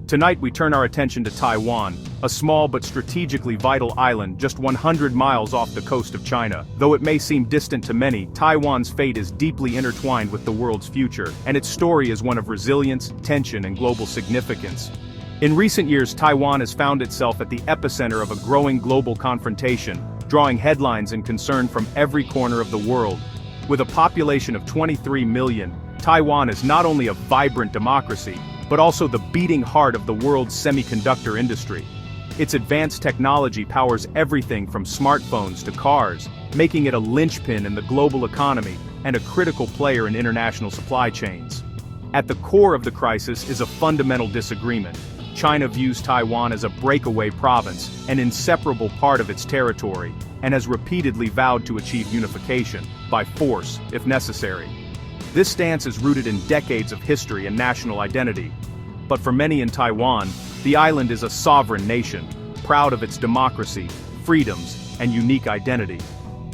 Tonight we turn our attention to Taiwan, a small but strategically vital island just 100 miles off the coast of China. Though it may seem distant to many, Taiwan's fate is deeply intertwined with the world's future, and its story is one of resilience, tension, and global significance. In recent years, Taiwan has found itself at the epicenter of a growing global confrontation, drawing headlines and concern from every corner of the world. With a population of 23 million, Taiwan is not only a vibrant democracy, but also the beating heart of the world's semiconductor industry. Its advanced technology powers everything from smartphones to cars, making it a linchpin in the global economy and a critical player in international supply chains. At the core of the crisis is a fundamental disagreement. China views Taiwan as a breakaway province, an inseparable part of its territory, and has repeatedly vowed to achieve unification, by force, if necessary. This stance is rooted in decades of history and national identity. But for many in Taiwan, the island is a sovereign nation, proud of its democracy, freedoms, and unique identity.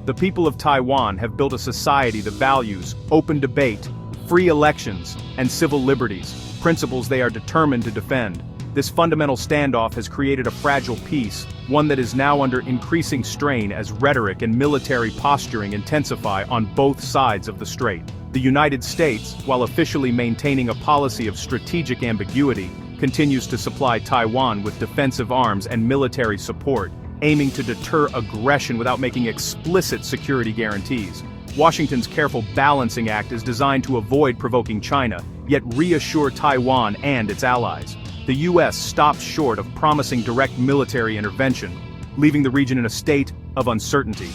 The people of Taiwan have built a society that values open debate, free elections, and civil liberties, principles they are determined to defend. This fundamental standoff has created a fragile peace, one that is now under increasing strain as rhetoric and military posturing intensify on both sides of the strait. The United States, while officially maintaining a policy of strategic ambiguity, continues to supply Taiwan with defensive arms and military support, aiming to deter aggression without making explicit security guarantees. Washington's careful balancing act is designed to avoid provoking China, yet reassure Taiwan and its allies. The U.S. stopped short of promising direct military intervention, leaving the region in a state of uncertainty.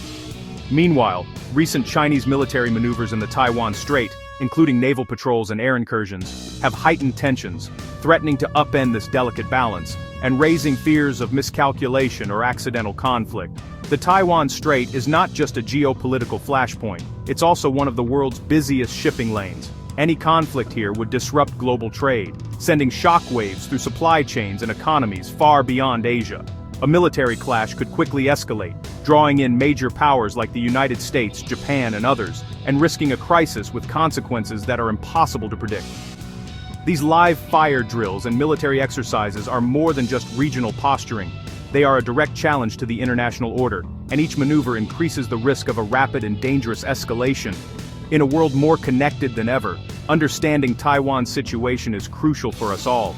Meanwhile, recent Chinese military maneuvers in the Taiwan Strait, including naval patrols and air incursions, have heightened tensions, threatening to upend this delicate balance, and raising fears of miscalculation or accidental conflict. The Taiwan Strait is not just a geopolitical flashpoint, it's also one of the world's busiest shipping lanes. Any conflict here would disrupt global trade, sending shockwaves through supply chains and economies far beyond Asia. A military clash could quickly escalate, drawing in major powers like the United States, Japan, and others, and risking a crisis with consequences that are impossible to predict. These live fire drills and military exercises are more than just regional posturing. They are a direct challenge to the international order, and each maneuver increases the risk of a rapid and dangerous escalation. In a world more connected than ever, understanding Taiwan's situation is crucial for us all.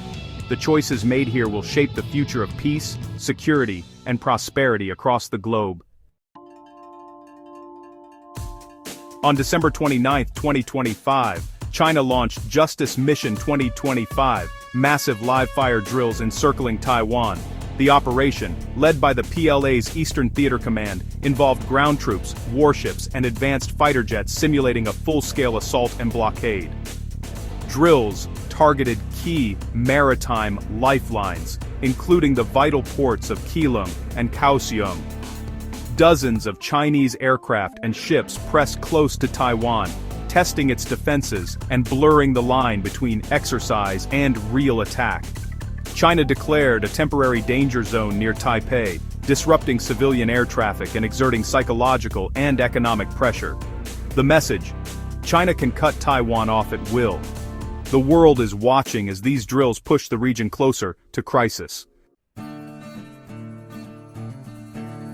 The choices made here will shape the future of peace, security, and prosperity across the globe. On December 29, 2025, China launched Justice Mission 2025, massive live-fire drills encircling Taiwan. The operation, led by the PLA's Eastern Theater Command, involved ground troops, warships, and advanced fighter jets simulating a full-scale assault and blockade. Drills targeted key maritime lifelines, including the vital ports of Keelung and Kaohsiung. Dozens of Chinese aircraft and ships pressed close to Taiwan, testing its defenses and blurring the line between exercise and real attack. China declared a temporary danger zone near Taipei, disrupting civilian air traffic and exerting psychological and economic pressure. The message: China can cut Taiwan off at will. The world is watching as these drills push the region closer to crisis.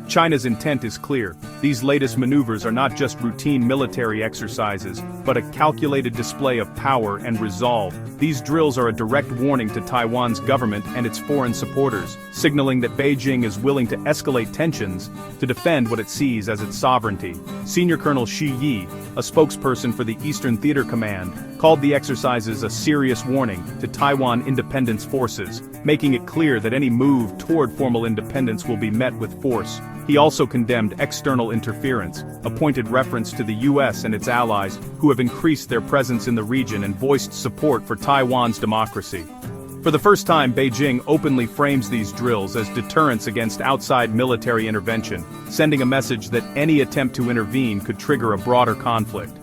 China's intent is clear. These latest maneuvers are not just routine military exercises, but a calculated display of power and resolve. These drills are a direct warning to Taiwan's government and its foreign supporters, signaling that Beijing is willing to escalate tensions to defend what it sees as its sovereignty. Senior Colonel Shi Yi, a spokesperson for the Eastern Theater Command, called the exercises a serious warning to Taiwan independence forces, making it clear that any move toward formal independence will be met with force. He also condemned external interference, a pointed reference to the U.S. and its allies, who have increased their presence in the region and voiced support for Taiwan's democracy. For the first time, Beijing openly frames these drills as deterrence against outside military intervention, sending a message that any attempt to intervene could trigger a broader conflict.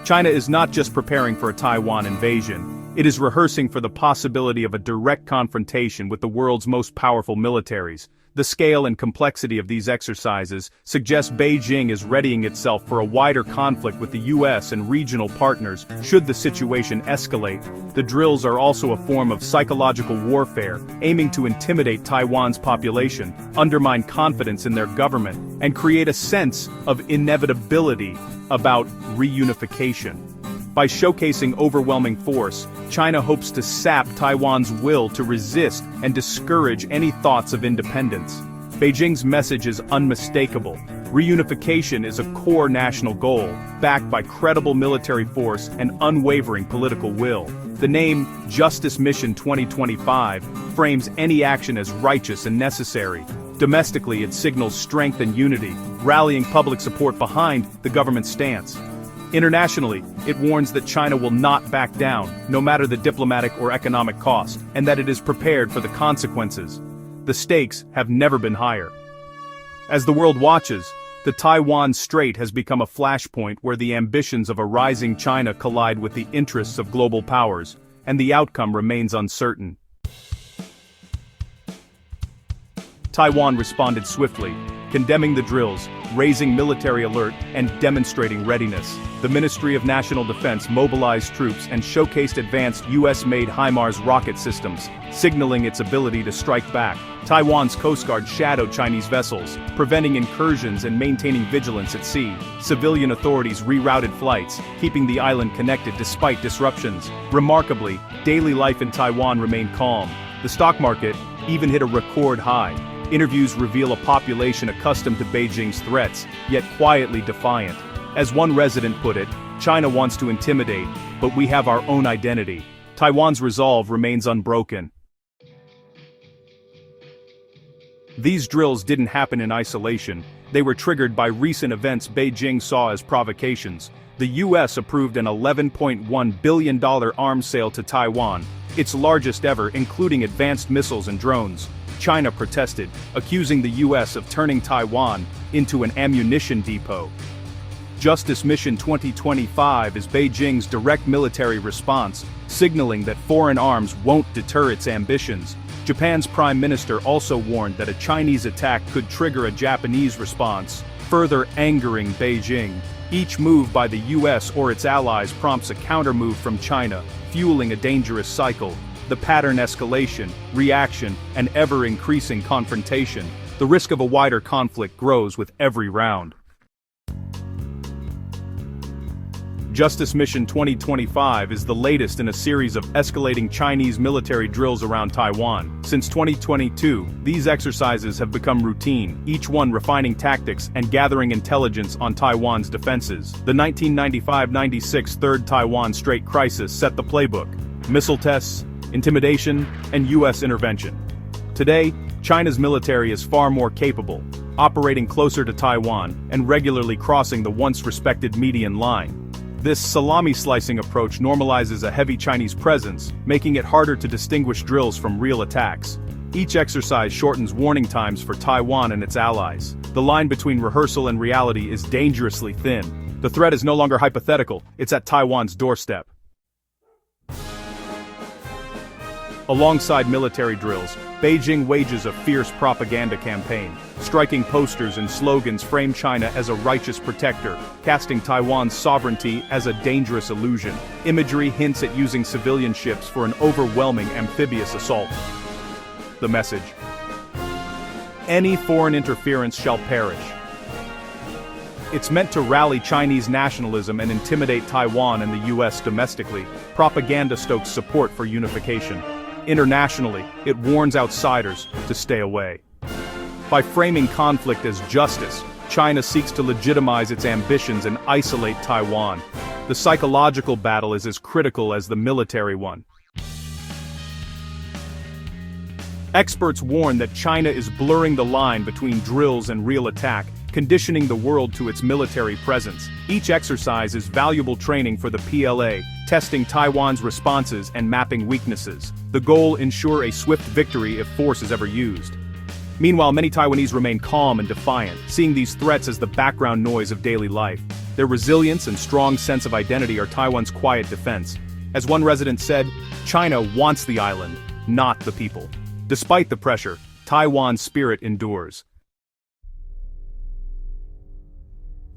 China is not just preparing for a Taiwan invasion, it is rehearsing for the possibility of a direct confrontation with the world's most powerful militaries. The scale and complexity of these exercises suggest Beijing is readying itself for a wider conflict with the US and regional partners should the situation escalate. The drills are also a form of psychological warfare, aiming to intimidate Taiwan's population, undermine confidence in their government, and create a sense of inevitability about reunification. By showcasing overwhelming force, China hopes to sap Taiwan's will to resist and discourage any thoughts of independence. Beijing's message is unmistakable. Reunification is a core national goal, backed by credible military force and unwavering political will. The name Justice Mission 2025 frames any action as righteous and necessary. Domestically, it signals strength and unity, rallying public support behind the government's stance. Internationally, it warns that China will not back down, no matter the diplomatic or economic cost, and that it is prepared for the consequences. The stakes have never been higher. As the world watches, the Taiwan Strait has become a flashpoint where the ambitions of a rising China collide with the interests of global powers, and the outcome remains uncertain. Taiwan responded swiftly, condemning the drills, raising military alert, and demonstrating readiness. The Ministry of National Defense mobilized troops and showcased advanced US-made HIMARS rocket systems, signaling its ability to strike back. Taiwan's Coast Guard shadowed Chinese vessels, preventing incursions and maintaining vigilance at sea. Civilian authorities rerouted flights, keeping the island connected despite disruptions. Remarkably, daily life in Taiwan remained calm. The stock market even hit a record high. Interviews reveal a population accustomed to Beijing's threats, yet quietly defiant. As one resident put it, China wants to intimidate, but we have our own identity. Taiwan's resolve remains unbroken. These drills didn't happen in isolation. They were triggered by recent events Beijing saw as provocations. The US approved an $11.1 billion arms sale to Taiwan, its largest ever, including advanced missiles and drones. China protested, accusing the US of turning Taiwan into an ammunition depot. Justice Mission 2025 is Beijing's direct military response, signaling that foreign arms won't deter its ambitions. Japan's prime minister also warned that a Chinese attack could trigger a Japanese response, further angering Beijing. Each move by the US or its allies prompts a countermove from China, fueling a dangerous cycle. The pattern: escalation, reaction, and ever-increasing confrontation. The risk of a wider conflict grows with every round. Justice Mission 2025 is the latest in a series of escalating Chinese military drills around Taiwan. Since 2022, these exercises have become routine, each one refining tactics and gathering intelligence on Taiwan's defenses. The 1995-96 Third Taiwan Strait crisis set the playbook: missile tests, intimidation, and US intervention. Today, China's military is far more capable, operating closer to Taiwan and regularly crossing the once-respected median line. This salami-slicing approach normalizes a heavy Chinese presence, making it harder to distinguish drills from real attacks. Each exercise shortens warning times for Taiwan and its allies. The line between rehearsal and reality is dangerously thin. The threat is no longer hypothetical, it's at Taiwan's doorstep. Alongside military drills, Beijing wages a fierce propaganda campaign. Striking posters and slogans frame China as a righteous protector, casting Taiwan's sovereignty as a dangerous illusion. Imagery hints at using civilian ships for an overwhelming amphibious assault. The message: any foreign interference shall perish. It's meant to rally Chinese nationalism and intimidate Taiwan and the US domestically. Propaganda stokes support for unification. Internationally, it warns outsiders to stay away. By framing conflict as justice, China seeks to legitimize its ambitions and isolate Taiwan. The psychological battle is as critical as the military one. Experts warn that China is blurring the line between drills and real attack, conditioning the world to its military presence. Each exercise is valuable training for the PLA, testing Taiwan's responses and mapping weaknesses. The goal: ensure a swift victory if force is ever used. Meanwhile, many Taiwanese remain calm and defiant, seeing these threats as the background noise of daily life. Their resilience and strong sense of identity are Taiwan's quiet defense. As one resident said, China wants the island, not the people. Despite the pressure, Taiwan's spirit endures.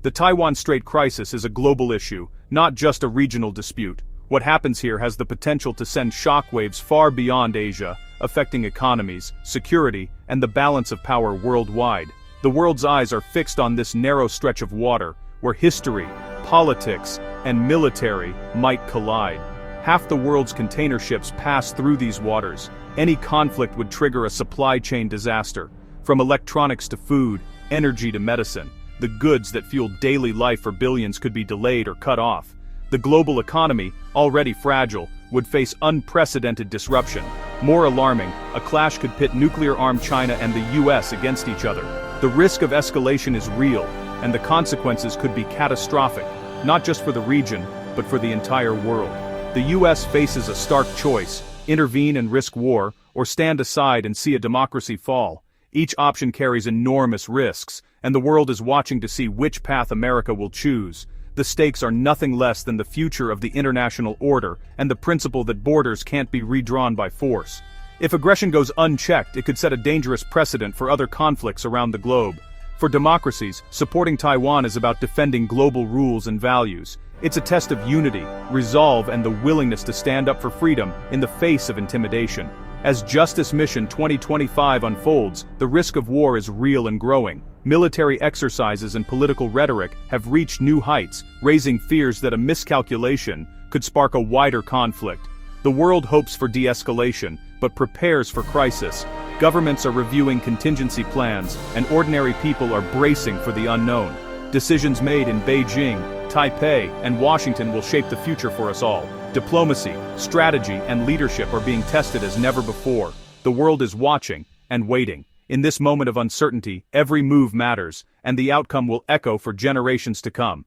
The Taiwan Strait crisis is a global issue, not just a regional dispute. What happens here has the potential to send shockwaves far beyond Asia, affecting economies, security, and the balance of power worldwide. The world's eyes are fixed on this narrow stretch of water, where history, politics, and military might collide. Half the world's container ships pass through these waters. Any conflict would trigger a supply chain disaster, from electronics to food, energy to medicine. The goods that fuel daily life for billions could be delayed or cut off. The global economy, already fragile, would face unprecedented disruption. More alarming, a clash could pit nuclear-armed China and the US against each other. The risk of escalation is real, and the consequences could be catastrophic, not just for the region, but for the entire world. The US faces a stark choice: intervene and risk war, or stand aside and see a democracy fall. Each option carries enormous risks, and the world is watching to see which path America will choose. The stakes are nothing less than the future of the international order and the principle that borders can't be redrawn by force. If aggression goes unchecked, it could set a dangerous precedent for other conflicts around the globe. For democracies, supporting Taiwan is about defending global rules and values. It's a test of unity, resolve, and the willingness to stand up for freedom in the face of intimidation. As Justice Mission 2025 unfolds, the risk of war is real and growing. Military exercises and political rhetoric have reached new heights, raising fears that a miscalculation could spark a wider conflict. The world hopes for de-escalation, but prepares for crisis. Governments are reviewing contingency plans, and ordinary people are bracing for the unknown. Decisions made in Beijing, Taipei, and Washington will shape the future for us all. Diplomacy, strategy, and leadership are being tested as never before. The world is watching and waiting. In this moment of uncertainty, every move matters, and the outcome will echo for generations to come.